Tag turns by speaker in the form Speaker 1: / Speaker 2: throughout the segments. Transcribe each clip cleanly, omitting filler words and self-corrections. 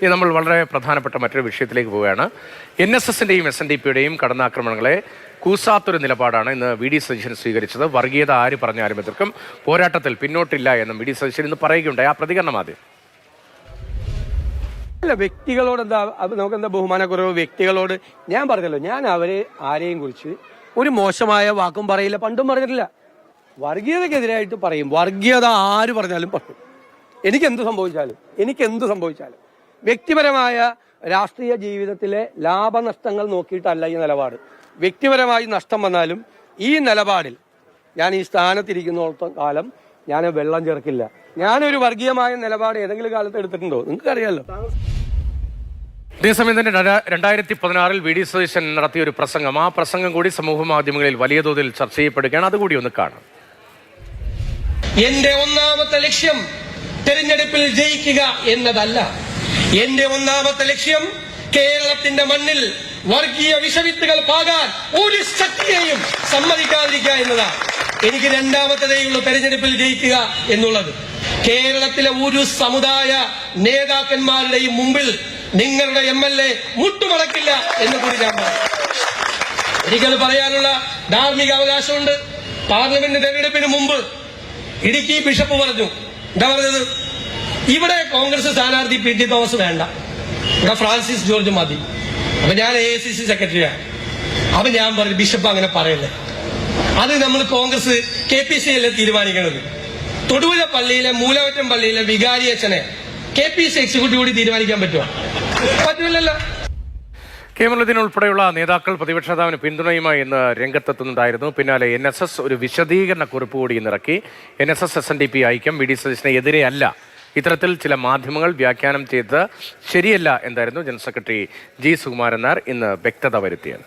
Speaker 1: ഇത് നമ്മൾ വളരെ പ്രധാനപ്പെട്ട മറ്റൊരു വിഷയത്തിലേക്ക് പോവുകയാണ്. NSSന്റെയും SNDPയുടെയും കടന്നാക്രമണങ്ങളെ കൂസാത്തൊരു നിലപാടാണ് ഇന്ന് വി ഡി സതീശൻ സ്വീകരിച്ചത്. വർഗീയത ആര് പറഞ്ഞാലും എതിർക്കും, പോരാട്ടത്തിൽ പിന്നോട്ടില്ല എന്നും വി ഡി സതീശൻ ഇന്ന് പറയുകയുണ്ടായി. ആ പ്രതികരണം ആദ്യം.
Speaker 2: അല്ല, വ്യക്തികളോട് നമുക്കെന്താ ബഹുമാനക്കുറവ്? വ്യക്തികളോട് ഞാൻ പറഞ്ഞല്ലോ, ഞാൻ ആരെയും കുറിച്ച് ഒരു മോശമായ വാക്കും പറയില്ല, പണ്ടും പറഞ്ഞിട്ടില്ല. വർഗീയതക്കെതിരായിട്ട് പറയും. വർഗീയത ആര് പറഞ്ഞാലും പറയും. എനിക്കെന്ത് സംഭവിച്ചാലും വ്യക്തിപരമായ രാഷ്ട്രീയ ജീവിതത്തിലെ ലാഭനഷ്ടങ്ങൾ നോക്കിയിട്ടല്ല ഈ നിലപാട്. വ്യക്തിപരമായി നഷ്ടം വന്നാലും ഈ നിലപാടിൽ ഞാൻ ഈ സ്ഥാനത്തിരിക്കുന്നിടത്തോളം കാലം ഞാൻ വെള്ളം ചേർക്കില്ല. ഞാനൊരു വർഗീയമായ നിലപാട് ഏതെങ്കിലും കാലത്ത് എടുത്തിട്ടുണ്ടോ? നിങ്ങൾക്ക് അറിയാലോ.
Speaker 1: അതേസമയം തന്നെ 2016 വി ഡി സതീശൻ നടത്തിയ ഒരു പ്രസംഗം, ആ പ്രസംഗം കൂടി സമൂഹ മാധ്യമങ്ങളിൽ വലിയ തോതിൽ ചർച്ച ചെയ്യപ്പെടുകയാണ്. അതുകൂടി ഒന്ന് കാണാം.
Speaker 3: എന്റെ ഒന്നാമത്തെ ലക്ഷ്യം തെരഞ്ഞെടുപ്പിൽ ജയിക്കുക എന്നതല്ല. എന്റെ ഒന്നാമത്തെ ലക്ഷ്യം കേരളത്തിന്റെ മണ്ണിൽ വർഗീയ വിഷവിത്തുകൾ പാകാൻ ഒരു ശക്തിയെയും സമ്മതിക്കാതിരിക്കുക എന്നതാണ്. എനിക്ക് രണ്ടാമത്തേയുള്ളൂ തെരഞ്ഞെടുപ്പിൽ ജയിക്കുക എന്നുള്ളത്. കേരളത്തിലെ ഒരു സമുദായ നേതാക്കന്മാരുടെയും മുമ്പിൽ നിങ്ങളുടെ MLA മുട്ടുമടക്കില്ല എന്ന് കൂടി ഞാൻ പറയും. എനിക്കത് പറയാനുള്ള ധാർമ്മിക അവകാശമുണ്ട്. പാർലമെന്റ് തെരഞ്ഞെടുപ്പിന് മുമ്പ് ഇടുക്കി ബിഷപ്പ് പറഞ്ഞു, എന്താ പറഞ്ഞത്? ഇവിടെ കോൺഗ്രസ് സ്ഥാനാർത്ഥി PT തോമസ് വേണ്ട, ഇവിടെ ഫ്രാൻസിസ് ജോർജ് മതി. അപ്പൊ ഞാൻ AICC സെക്രട്ടറിയാണ്. അപ്പൊ ഞാൻ പറഞ്ഞു, ബിഷപ്പ് അങ്ങനെ പറയല്ലേ, അത് നമ്മൾ കോൺഗ്രസ് KPC അല്ലേ തീരുമാനിക്കണത്. തൊടുപുഴ പള്ളിയിലെ മൂലമറ്റം പള്ളിയിലെ വികാരി അച്ഛനെ KPC എക്സിക്യൂട്ടീവ് കൂടി തീരുമാനിക്കാൻ പറ്റുമോ? പറ്റൂലല്ലോ.
Speaker 1: കേരളത്തിന് ഉൾപ്പെടെയുള്ള നേതാക്കൾ പ്രതിപക്ഷ നേതാവിന് പിന്തുണയുമായി ഇന്ന് രംഗത്തെത്തുന്നുണ്ടായിരുന്നു. പിന്നാലെ NSS ഒരു വിശദീകരണ കുറിപ്പ് കൂടി ഇന്നിറക്കി. NSS SNDP ഐക്യം വി ഡി സതീശന് എതിരെയല്ല, ഇത്തരത്തിൽ ചില മാധ്യമങ്ങൾ വ്യാഖ്യാനം ചെയ്തത് ശരിയല്ല എന്തായിരുന്നു general secretary G. Sukumaran Nair ഇന്ന് വ്യക്തത വരുത്തിയത്.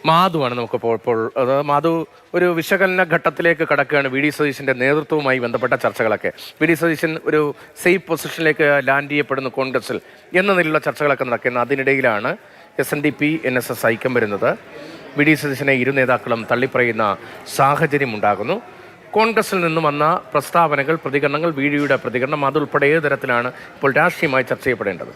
Speaker 1: മാധുവാണ് നമുക്കിപ്പോൾ മാധു, ഒരു വിശകലന ഘട്ടത്തിലേക്ക് കടക്കുകയാണ്. വി ഡി സതീശൻ്റെ നേതൃത്വവുമായി ബന്ധപ്പെട്ട ചർച്ചകളൊക്കെ. വി ഡി സതീശൻ ഒരു സേഫ് പൊസിഷനിലേക്ക് ലാൻഡ് ചെയ്യപ്പെടുന്നു കോൺഗ്രസിൽ എന്ന നിലയിലുള്ള ചർച്ചകളൊക്കെ നടക്കുന്നത്. അതിനിടയിലാണ് SNDP NSS ഐക്യം വരുന്നത്. വി ഡി സതീശനെ ഇരു നേതാക്കളും തള്ളിപ്പറയുന്ന സാഹചര്യം ഉണ്ടാകുന്നു. കോൺഗ്രസിൽ നിന്നും വന്ന പ്രസ്താവനകൾ, പ്രതികരണങ്ങൾ, വീഡിയോയുടെ പ്രതികരണം, അതുൾപ്പെടെ ഏത് തരത്തിലാണ് ഇപ്പോൾ രാഷ്ട്രീയമായി ചർച്ച ചെയ്യപ്പെടേണ്ടത്?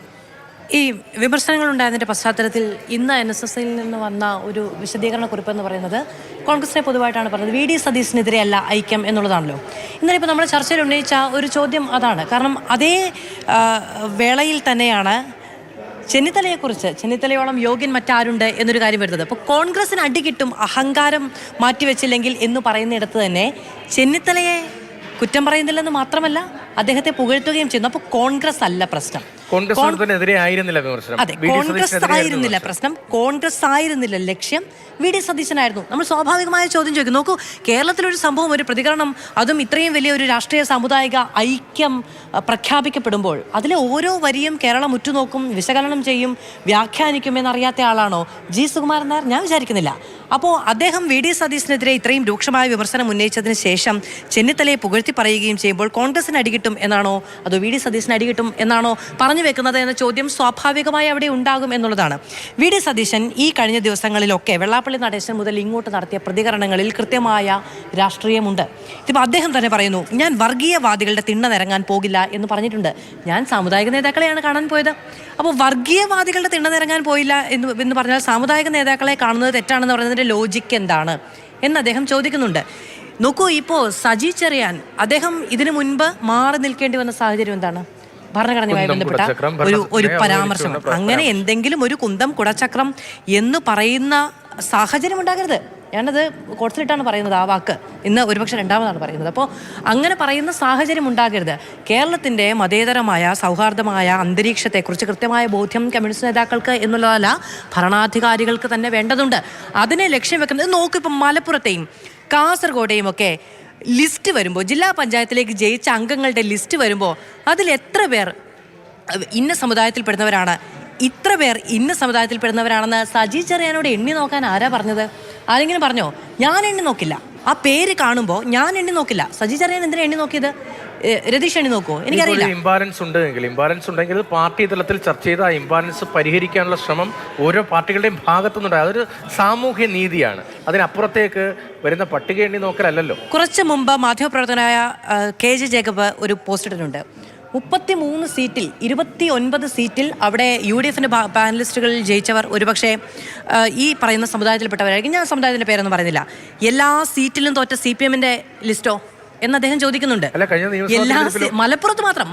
Speaker 4: ഈ വിമർശനങ്ങൾ ഉണ്ടായതിൻ്റെ പശ്ചാത്തലത്തിൽ ഇന്ന് NSSൽ നിന്ന് വന്ന ഒരു വിശദീകരണ കുറിപ്പ് എന്ന് പറയുന്നത് കോൺഗ്രസിനെ പൊതുവായിട്ടാണ് പറഞ്ഞത്. വി ഡി സതീശനെതിരെയല്ല ഐക്യം എന്നുള്ളതാണല്ലോ. ഇന്നലെ ഇപ്പോൾ നമ്മുടെ ചർച്ചയിൽ ഉന്നയിച്ച ഒരു ചോദ്യം അതാണ്. കാരണം അതേ വേളയിൽ തന്നെയാണ് ചെന്നിത്തലയോളം യോഗ്യൻ മറ്റാരുണ്ട് എന്നൊരു കാര്യം വരുന്നത്. അപ്പോൾ കോൺഗ്രസിന് അടികിട്ടും അഹങ്കാരം മാറ്റിവെച്ചില്ലെങ്കിൽ എന്ന് പറയുന്നിടത്ത് തന്നെ ചെന്നിത്തലയെ കുറ്റം പറയുന്നില്ലെന്ന് മാത്രമല്ല അദ്ദേഹത്തെ പുകഴ്ത്തുകയും ചെയ്യുന്നു. അപ്പോൾ കോൺഗ്രസ് അല്ല പ്രശ്നം,
Speaker 1: കോൺഗ്രസിനെതിരെ ആയിരുന്നില്ല വിമർശനം.
Speaker 4: അതെ, കോൺഗ്രസ് ആയിരുന്നില്ല പ്രശ്നം, കോൺഗ്രസ് ആയിരുന്നില്ല ലക്ഷ്യം, വി ഡി സതീശനായിരുന്നു. നമ്മൾ സ്വാഭാവികമായ ചോദ്യം ചോദിക്കും. നോക്കൂ, കേരളത്തിലൊരു സംഭവം, ഒരു പ്രതികരണം, അതും ഇത്രയും വലിയ ഒരു രാഷ്ട്രീയ സാമുദായിക ഐക്യം പ്രഖ്യാപിക്കപ്പെടുമ്പോൾ അതിലെ ഓരോ വരിയും കേരളം ഉറ്റുനോക്കും, വിശകലനം ചെയ്യും, വ്യാഖ്യാനിക്കും എന്നറിയാത്ത ആളാണോ G. സുകുമാരൻ നായർ? ഞാൻ വിചാരിക്കുന്നില്ല. അപ്പോൾ അദ്ദേഹം വി ഡി സതീശനെതിരെ ഇത്രയും രൂക്ഷമായ വിമർശനം ഉന്നയിച്ചതിന് ശേഷം ചെന്നിത്തലയെ പുകഴ്ത്തി പറയുകയും ചെയ്യുമ്പോൾ കോൺഗ്രസിന് അടികിട്ടും എന്നാണോ അതോ വി ഡി സതീശന് അടികിട്ടും എന്നാണോ പറഞ്ഞു വെക്കുന്നത് എന്ന ചോദ്യം സ്വാഭാവികമായി അവിടെ ഉണ്ടാകും എന്നുള്ളതാണ്. വി ഡി സതീശൻ ഈ കഴിഞ്ഞ ദിവസങ്ങളിലൊക്കെ വെള്ളാപ്പള്ളി നടേശൻ മുതൽ ഇങ്ങോട്ട് നടത്തിയ പ്രതികരണങ്ങളിൽ കൃത്യമായ രാഷ്ട്രീയമുണ്ട്. ഇതിപ്പോൾ അദ്ദേഹം തന്നെ പറയുന്നു, ഞാൻ വർഗീയവാദികളുടെ തിണ്ണ നിരങ്ങാൻ പോകില്ല എന്ന് പറഞ്ഞിട്ടുണ്ട്. ഞാൻ സാമുദായിക നേതാക്കളെയാണ് കാണാൻ പോയത്. അപ്പോൾ വർഗീയവാദികളുടെ തിണ്ണ നിരങ്ങാൻ പോയില്ല എന്ന് പറഞ്ഞാൽ സാമുദായിക നേതാക്കളെ കാണുന്നത് തെറ്റാണെന്ന് പറയുന്നതിൻ്റെ ലോജിക്ക് എന്താണ് എന്ന് അദ്ദേഹം ചോദിക്കുന്നുണ്ട്. നോക്കൂ, ഇപ്പോൾ സജി ചെറിയാൻ അദ്ദേഹം ഇതിനു മുൻപ് മാറി നിൽക്കേണ്ടി വന്ന സാഹചര്യം എന്താണ്? ഭരണഘടനയുമായി ബന്ധപ്പെട്ട ഒരു പരാമർശം, അങ്ങനെ എന്തെങ്കിലും ഒരു കുന്തം കുടച്ചക്രം എന്ന് പറയുന്ന സാഹചര്യം ഉണ്ടാകരുത്. ഞാനത് കോട്സിലിട്ടാണ് പറയുന്നത് ആ വാക്ക്, ഇന്ന് ഒരുപക്ഷെ രണ്ടാമതാണ് പറയുന്നത്. അപ്പോൾ അങ്ങനെ പറയുന്ന സാഹചര്യം ഉണ്ടാകരുത്. കേരളത്തിൻ്റെ മതേതരമായ സൗഹാർദ്ദമായ അന്തരീക്ഷത്തെക്കുറിച്ച് കൃത്യമായ ബോധ്യം കമ്മ്യൂണിസ്റ്റ് നേതാക്കൾക്ക് എന്നുള്ളതല്ല, ഭരണാധികാരികൾക്ക് തന്നെ വേണ്ടതുണ്ട്. അതിനെ ലക്ഷ്യം വെക്കുന്നത് നോക്കൂ, ഇപ്പം മലപ്പുറത്തെയും കാസർഗോഡെയും ഒക്കെ ലിസ്റ്റ് വരുമ്പോൾ, ജില്ലാ പഞ്ചായത്തിലേക്ക് ജയിച്ച അംഗങ്ങളുടെ ലിസ്റ്റ് വരുമ്പോൾ അതിൽ എത്ര പേർ ഇന്ന സമുദായത്തിൽപ്പെടുന്നവരാണ്, ഇത്ര പേർ ഇന്ന സമുദായത്തിൽപ്പെടുന്നവരാണെന്ന് സജി ചെറിയാനോട് എണ്ണി നോക്കാൻ ആരാ പറഞ്ഞത്? ആരെങ്കിലും പറഞ്ഞോ? ഞാൻ എണ്ണി നോക്കില്ല. ആ പേര് കാണുമ്പോൾ ഞാൻ എണ്ണി നോക്കില്ല. സജി ചെറിയാൻ എന്തിനാ എണ്ണി നോക്കിയത്? രതീഷ് എണ്ണി നോക്കുമോ? എനിക്കറിയില്ല.
Speaker 1: ഇംബാലൻസ് ഉണ്ടെങ്കിൽ പാർട്ടി തലത്തിൽ ചർച്ച ചെയ്ത് ആ ഇംബാലൻസ് പരിഹരിക്കാനുള്ള ശ്രമം ഓരോ പാർട്ടികളുടെയും ഭാഗത്തുനിന്നുണ്ട്. അതൊരു സാമൂഹ്യ നീതിയാണ്. അതിനപ്പുറത്തേക്ക് വരുന്ന പട്ടിക എണ്ണി നോക്കലല്ലോ.
Speaker 4: കുറച്ച് മുമ്പ് മാധ്യമപ്രവർത്തകനായ KJ ജേക്കബ് ഒരു പോസ്റ്റ് ഇട്ടിട്ടുണ്ട്. 33 സീറ്റിൽ 29 സീറ്റിൽ അവിടെ UDFിൻ്റെ പാനലിസ്റ്റുകളിൽ ജയിച്ചവർ ഒരുപക്ഷെ ഈ പറയുന്ന സമുദായത്തിൽപ്പെട്ടവരായിരിക്കും. ഞാൻ സമുദായത്തിൻ്റെ പേരൊന്നും പറയുന്നില്ല. എല്ലാ സീറ്റിലും തോറ്റ CPMൻ്റെ ലിസ്റ്റോ എന്ന് അദ്ദേഹം ചോദിക്കുന്നുണ്ട്. മലപ്പുറത്ത് മാത്രം,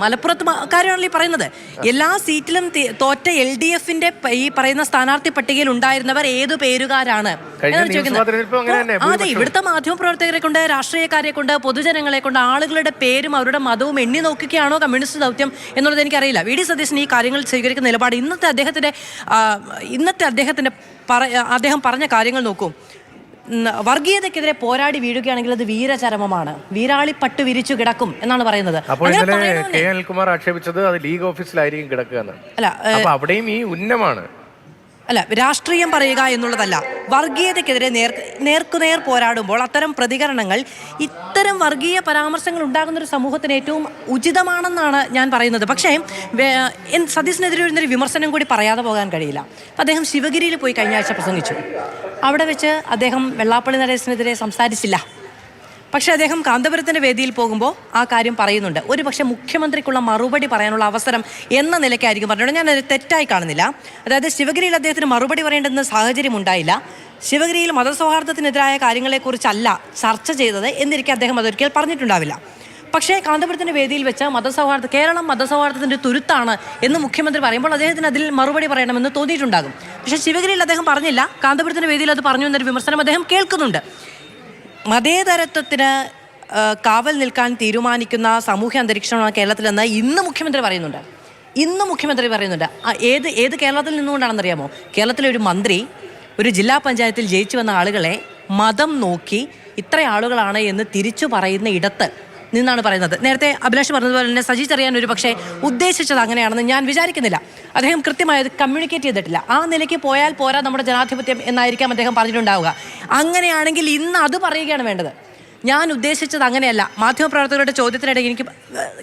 Speaker 4: കാര്യമാണല്ലോ ഈ പറയുന്നത്. എല്ലാ സീറ്റിലും തോറ്റ LDFിന്റെ ഈ പറയുന്ന സ്ഥാനാർത്ഥി പട്ടികയിൽ ഉണ്ടായിരുന്നവർ ഏതു പേരുകാരാണ് എന്നാണ് ചോദിക്കുന്നത്. അതെ, ഇവിടുത്തെ മാധ്യമപ്രവർത്തകരെ കൊണ്ട്, രാഷ്ട്രീയക്കാരെ കൊണ്ട്, പൊതുജനങ്ങളെ കൊണ്ട് ആളുകളുടെ പേരും അവരുടെ മതവും എണ്ണി നോക്കുകയാണോ കമ്മ്യൂണിസ്റ്റ് ദൗത്യം എന്നുള്ളത് എനിക്കറിയില്ല. VD സതീശൻ ഈ കാര്യങ്ങൾ സ്വീകരിക്കുന്ന നിലപാട് ഇന്നത്തെ അദ്ദേഹം പറഞ്ഞ കാര്യങ്ങൾ നോക്കൂ. വർഗീയതയ്ക്കെതിരെ പോരാടി വീഴുകയാണെങ്കിൽ അത് വീരചരമമാണ്, വീരാളിപ്പട്ട് വിരിച്ചു കിടക്കും എന്നാണ് പറയുന്നത്.
Speaker 1: അപ്പോൾ കെ അനിൽകുമാർ ആക്ഷേപിച്ചത് അത് ലീഗ് ഓഫീസിലായിരിക്കും കിടക്കുക. അല്ല, അവിടെയും ഈ ഉന്നമാണ്
Speaker 4: അല്ല, രാഷ്ട്രീയം പറയുക എന്നുള്ളതല്ല. വർഗീയതയ്ക്കെതിരെ നേർക്കുനേർ പോരാടുമ്പോൾ അത്തരം പ്രതികരണങ്ങൾ, ഇത്തരം വർഗീയ പരാമർശങ്ങൾ ഉണ്ടാകുന്ന ഒരു സമൂഹത്തിന് ഏറ്റവും ഉചിതമാണെന്നാണ് ഞാൻ പറയുന്നത്. പക്ഷേ സതീശനെതിരെ വരുന്നൊരു വിമർശനം കൂടി പറയാതെ പോകാൻ കഴിയില്ല. അദ്ദേഹം ശിവഗിരിയിൽ പോയി കഴിഞ്ഞ ആഴ്ച പ്രസംഗിച്ചു. അവിടെ വെച്ച് അദ്ദേഹം വെള്ളാപ്പള്ളി നടേശനെതിരെ സംസാരിച്ചില്ല. പക്ഷേ അദ്ദേഹം കാന്തപുരത്തിൻ്റെ വേദിയിൽ പോകുമ്പോൾ ആ കാര്യം പറയുന്നുണ്ട്. ഒരു പക്ഷേ മുഖ്യമന്ത്രിക്കുള്ള മറുപടി പറയാനുള്ള അവസരം എന്ന നിലയ്ക്കായിരിക്കും പറഞ്ഞത്. ഞാനത് തെറ്റായി കാണുന്നില്ല. അതായത് ശിവഗിരിയിൽ അദ്ദേഹത്തിന് മറുപടി പറയേണ്ടുന്ന സാഹചര്യം ഉണ്ടായില്ല. ശിവഗിരിയിൽ മതസൗഹാർദ്ദത്തിനെതിരായ കാര്യങ്ങളെക്കുറിച്ചല്ല ചർച്ച ചെയ്തത് എന്നിരിക്കെ അദ്ദേഹം അതൊരിക്കൽ പറഞ്ഞിട്ടുണ്ടാവില്ല. പക്ഷേ കാന്തപുരത്തിൻ്റെ വേദിയിൽ വെച്ച് കേരളം മതസൗഹാർദ്ദത്തിൻ്റെ തുരുത്താണ് എന്ന് മുഖ്യമന്ത്രി പറയുമ്പോൾ അദ്ദേഹത്തിന് അതിൽ മറുപടി പറയണമെന്ന് തോന്നിയിട്ടുണ്ടാകും. പക്ഷേ ശിവഗിരിയിൽ അദ്ദേഹം പറഞ്ഞില്ല. കാന്തപുരത്തിൻ്റെ വേദിയിൽ അത് പറഞ്ഞു എന്നൊരു വിമർശനം അദ്ദേഹം കേൾക്കുന്നുണ്ട്. മതേതരത്വത്തിന് കാവൽ നിൽക്കാൻ തീരുമാനിക്കുന്ന സാമൂഹ്യ അന്തരീക്ഷമാണ് കേരളത്തിലെന്ന് ഇന്ന് മുഖ്യമന്ത്രി പറയുന്നുണ്ട്. ഏത് കേരളത്തിൽ നിന്നുകൊണ്ടാണെന്നറിയാമോ? കേരളത്തിലെ ഒരു മന്ത്രി ഒരു ജില്ലാ പഞ്ചായത്തിൽ ജയിച്ചു വന്ന ആളുകളെ മതം നോക്കി ഇത്ര ആളുകളാണ് എന്ന് തിരിച്ചു പറയുന്ന ഇടത്ത് നിന്നാണ് പറയുന്നത്. നേരത്തെ അഭിലാഷ് പറഞ്ഞതുപോലെ തന്നെ സജി ചെറിയാൻ ഒരു പക്ഷേ ഉദ്ദേശിച്ചത് അങ്ങനെയാണെന്ന് ഞാൻ വിചാരിക്കുന്നില്ല. അദ്ദേഹം കൃത്യമായി അത് കമ്മ്യൂണിക്കേറ്റ് ചെയ്തിട്ടില്ല. ആ നിലയ്ക്ക് പോയാൽ പോരാ നമ്മുടെ ജനാധിപത്യം എന്നായിരിക്കാം അദ്ദേഹം പറഞ്ഞിട്ടുണ്ടാവുക. അങ്ങനെയാണെങ്കിൽ ഇന്ന് അത് പറയുകയാണ് വേണ്ടത്. ഞാൻ ഉദ്ദേശിച്ചത് അങ്ങനെയല്ല. മാധ്യമപ്രവർത്തകരുടെ ചോദ്യത്തിനിടയിൽ എനിക്ക്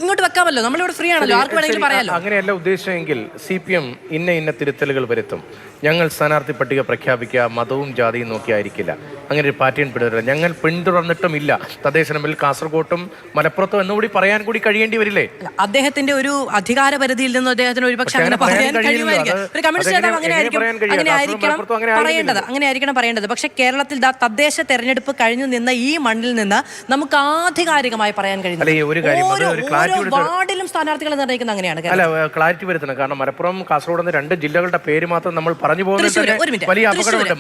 Speaker 4: ഇങ്ങോട്ട് വെക്കാമല്ലോ, നമ്മളിവിടെ ഫ്രീ ആണല്ലോ, ആർക്ക് വേണമെങ്കിലും പറയാമല്ലോ.
Speaker 1: അങ്ങനെയല്ല ഉദ്ദേശിച്ചെങ്കിൽ CPM ഇന്ന തിരുത്തലുകൾ വരുത്തും. ഞങ്ങൾ സ്ഥാനാർത്ഥി പട്ടിക പ്രഖ്യാപിക്കുക മതവും ജാതിയും നോക്കിയായിരിക്കില്ല. അങ്ങനെ ഒരു പാറ്റേൺ പിന്തുടരില്ല. ഞങ്ങൾ പിന്തുടർന്നിട്ടുമില്ല. തദ്ദേശ തെരഞ്ഞെടുപ്പിൽ കാസർഗോട്ടും മലപ്പുറത്തും എന്നുകൂടി പറയാൻ കൂടി കഴിയേണ്ടി വരില്ലേ?
Speaker 4: അദ്ദേഹത്തിന്റെ ഒരു അധികാര പരിധിയിൽ നിന്ന് അദ്ദേഹത്തിന് ഒരുപക്ഷെ അങ്ങനെ പറയാൻ കഴിയുമായിരിക്കും. ഒരു കമ്മ്യൂണിസ്റ്റ് നേതാവ് അങ്ങനെയായിരിക്കണം പറയേണ്ടത്. പക്ഷെ കേരളത്തിൽ തദ്ദേശ തെരഞ്ഞെടുപ്പ് കഴിഞ്ഞു നിന്ന ഈ മണ്ണിൽ നിന്ന് നമുക്ക് ആധികാരികമായി പറയാൻ കഴിയുന്നത് വാർഡിലും സ്ഥാനാർത്ഥികളെ നിർണ്ണയിക്കുന്ന അങ്ങനെയാണ്.
Speaker 1: ക്ലാരിറ്റി വരുത്തണം. കാരണം മലപ്പുറം കാസർഗോഡ് എന്ന 2 ജില്ലകളുടെ പേര് മാത്രം നമ്മൾ പറഞ്ഞു പോകുന്നത് വലിയ അപകടമുണ്ട്.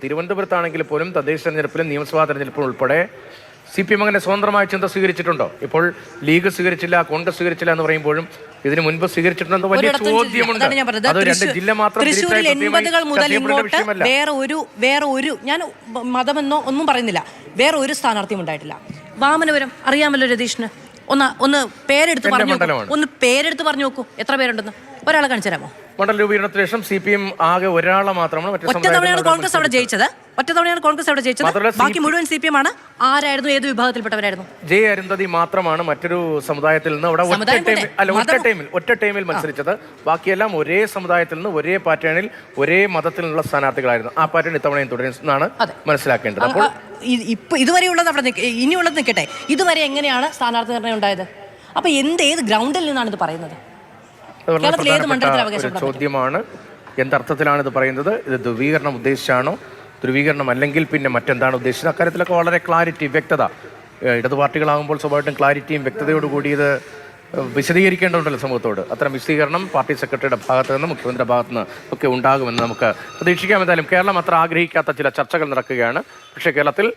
Speaker 1: തിരുവനന്തപുരത്താണെങ്കിൽ പോലും തദ്ദേശ തെരഞ്ഞെടുപ്പിലും നിയമസഭാ തെരഞ്ഞെടുപ്പിലും ഉൾപ്പെടെ CPM അങ്ങനെ സ്വതന്ത്രമായ ചിന്ത സ്വീകരിച്ചിട്ടുണ്ടോ? ഇപ്പോൾ ലീഗ് സ്വീകരിച്ചില്ല, കോൺഗ്രസ് സ്വീകരിച്ചില്ല എന്ന് പറയുമ്പോഴും ഇതിനു മുൻപ് സ്വീകരിച്ചിട്ടുണ്ടോ വലിയ ചോദ്യമുണ്ട്. അത് 2 ജില്ല മാത്രം.
Speaker 4: തൃശ്ശൂരിൽ 80-കൾ മുതൽ ഇങ്ങോട്ട് വേറെ ഒരു ഞാൻ മതമെന്നോ ഒന്നും പറയുന്നില്ല, വേറെ ഒരു സ്ഥാനാർത്ഥിയും ഉണ്ടായിട്ടില്ല. വാമനപുരം അറിയാമല്ലോ രതീഷിന്. ഒന്ന് പേരെടുത്ത് പറഞ്ഞു നോക്കൂ, എത്ര പേരുണ്ടെന്ന് ഒരാളെ കാണിച്ചു തരാമോ?
Speaker 1: മണ്ഡല രൂപീകരണത്തിന് ശേഷം CPM ആകെ ഒരാളെ മാത്രമാണ്
Speaker 4: ഒറ്റ തവണയാണ് കോൺഗ്രസ് അവിടെ ജയിച്ചത്. ബാക്കി മുഴുവൻ CPM ആണ്. ആരായിരുന്നു? ഏത് വിഭാഗത്തിൽപ്പെട്ടവരായിരുന്നു?
Speaker 1: ജെ അരുന്ധതി മാത്രമാണ് മറ്റൊരു സമാജത്തിൽ നിന്ന് അവിടെ ഒറ്റ ടൈമിൽ മത്സരിച്ചത്. ബാക്കിയെല്ലാം ഒരേ സമുദായത്തിൽ നിന്ന്, ഒരേ പാറ്റേണിൽ, ഒരേ മതത്തിൽ നിന്നുള്ള സ്ഥാനാർത്ഥികളായിരുന്നു. ആ പാറ്റേൺ ഇത്തവണയും തുടരുന്നതാണ് മനസ്സിലാക്കേണ്ടത്. അപ്പോൾ
Speaker 4: ഇതുവരെയുള്ളത് അവിടെ ഇനിയുള്ളത് നിൽക്കട്ടെ. ഇതുവരെ എങ്ങനെയാണ് സ്ഥാനാർത്ഥി നിർണ്ണയം ഉണ്ടായത്? അപ്പൊ ഏത് ഗ്രൗണ്ടിൽ നിന്നാണ് ഇത് പറയുന്നത്?
Speaker 1: ചോദ്യമാണ്. എന്തർത്ഥത്തിലാണ് ഇത് പറയുന്നത്? ഇത് ധ്രുവീകരണം ഉദ്ദേശിച്ചാണോ? ധ്രുവീകരണം അല്ലെങ്കിൽ പിന്നെ മറ്റെന്താണ് ഉദ്ദേശിച്ചത്? അക്കാര്യത്തിലൊക്കെ വളരെ ക്ലാരിറ്റി, വ്യക്തത. ഇടതു പാർട്ടികളാകുമ്പോൾ സ്വാഭാവികമായിട്ടും ക്ലാരിറ്റിയും വ്യക്തതയോടുകൂടി ഇത് വിശദീകരിക്കേണ്ടതുണ്ടല്ലോ സമൂഹത്തോട്. അത്തരം വിശദീകരണം പാർട്ടി സെക്രട്ടറിയുടെ ഭാഗത്ത് നിന്ന്, മുഖ്യമന്ത്രിയുടെ ഭാഗത്ത് നിന്ന് ഒക്കെ ഉണ്ടാകുമെന്ന് നമുക്ക് പ്രതീക്ഷിക്കാം. എന്തായാലും കേരളം അത്ര ആഗ്രഹിക്കാത്ത ചില ചർച്ചകൾ നടക്കുകയാണ്. പക്ഷേ കേരളത്തിൽ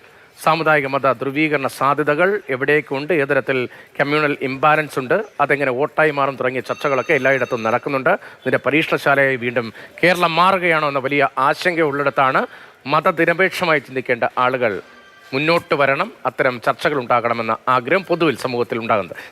Speaker 1: സാമുദായിക മത ധ്രുവീകരണ സാധ്യതകൾ എവിടേക്കുണ്ട്, ഏത് തരത്തിൽ കമ്മ്യൂണൽ ഇംബാലൻസ് ഉണ്ട്, അതെങ്ങനെ വോട്ടായി മാറും തുടങ്ങിയ ചർച്ചകളൊക്കെ എല്ലായിടത്തും നടക്കുന്നുണ്ട്. ഇതിൻ്റെ പരീക്ഷണശാലയായി വീണ്ടും കേരളം മാറുകയാണോ എന്ന വലിയ ആശങ്കയുള്ളിടത്താണ് മതനിരപേക്ഷമായി ചിന്തിക്കേണ്ട ആളുകൾ മുന്നോട്ട് വരണം. അത്തരം ചർച്ചകൾ ഉണ്ടാകണമെന്ന ആഗ്രഹം പൊതുവിൽ സമൂഹത്തിൽ ഉണ്ടാകുന്നത്.